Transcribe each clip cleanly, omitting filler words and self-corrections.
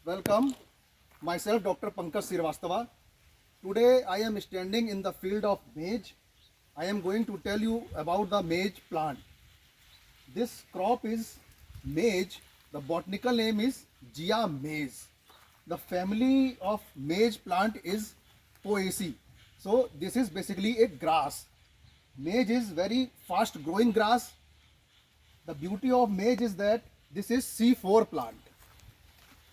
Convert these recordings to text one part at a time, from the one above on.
Welcome, myself Dr. Pankaj Srivastava. Today I am standing in the field of maize. I am going to tell you about the maize plant. This crop is maize. The botanical name is Gia maize. The family of maize plant is Poaceae. So this is basically a grass. Maize is very fast growing grass. The beauty of maize is that this is C4 plant.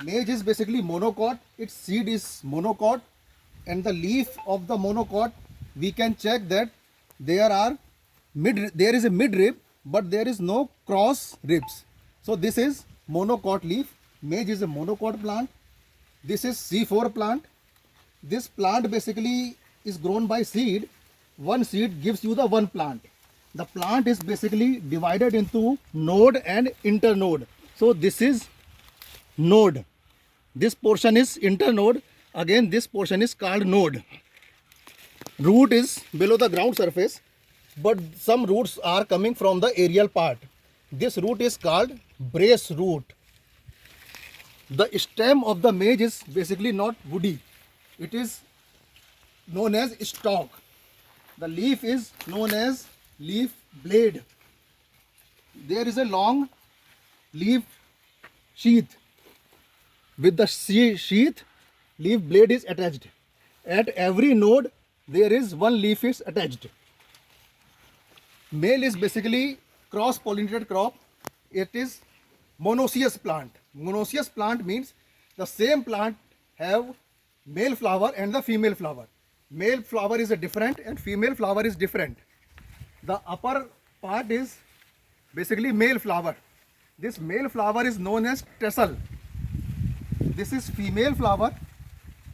Maize is basically monocot. Its seed is monocot, and the leaf of the monocot we can check that there is a midrib, but there is no cross ribs. So this is monocot leaf. Maize is a monocot plant. This is C4 plant. This plant basically is grown by seed. One seed gives you the one plant. The plant is basically divided into node and internode. So this is node. This portion is internode. Again, this portion is called node. Root is below the ground surface, but some roots are coming from the aerial part. This root is called brace root. The stem of the maize is basically not woody. It is known as stalk. The leaf is known as leaf blade. There is a long leaf sheath. With the sheath, leaf blade is attached. At every node, there is one leaf is attached. Male is basically cross-pollinated crop. It is monoecious plant. Monoecious plant means the same plant have male flower and the female flower. Male flower is a different and female flower is different. The upper part is basically male flower. This male flower is known as tassel. This is female flower.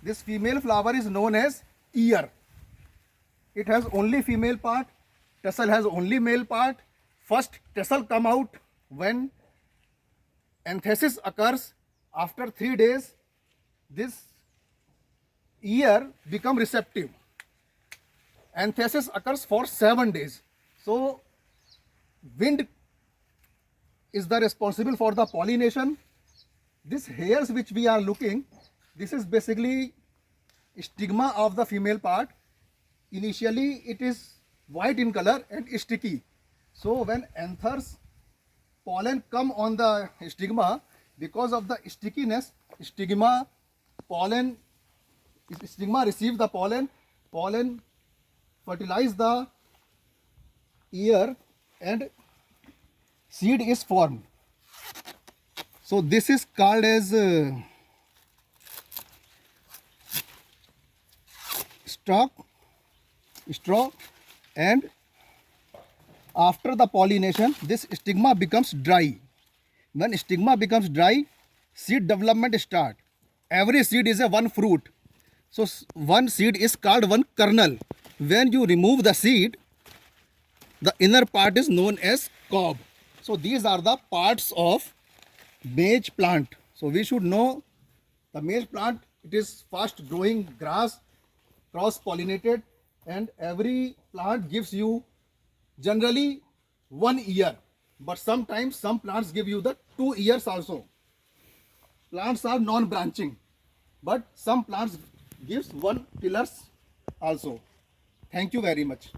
This female flower is known as ear. It has only female part. Tassel has only male part. First tassel come out when anthesis occurs. After 3 days, this ear become receptive. Anthesis occurs for 7 days. So wind is the responsible for the pollination. These hairs which we are looking, this is basically stigma of the female part. Initially it is white in color and sticky. So when anthers pollen come on the stigma, because of the stickiness, stigma receive the pollen fertilize the ear and seed is formed. So this is called as straw, and after the pollination this stigma becomes dry. When stigma becomes dry, seed development start. Every seed is a one fruit. So one seed is called one kernel. When you remove the seed, the inner part is known as cob. So these are the parts of maize plant. So we should know the maize plant, it is fast growing grass, cross pollinated, and every plant gives you generally 1 year, but sometimes some plants give you the 2 years also. Plants are non-branching, but some plants gives 1 pillars also. Thank you very much.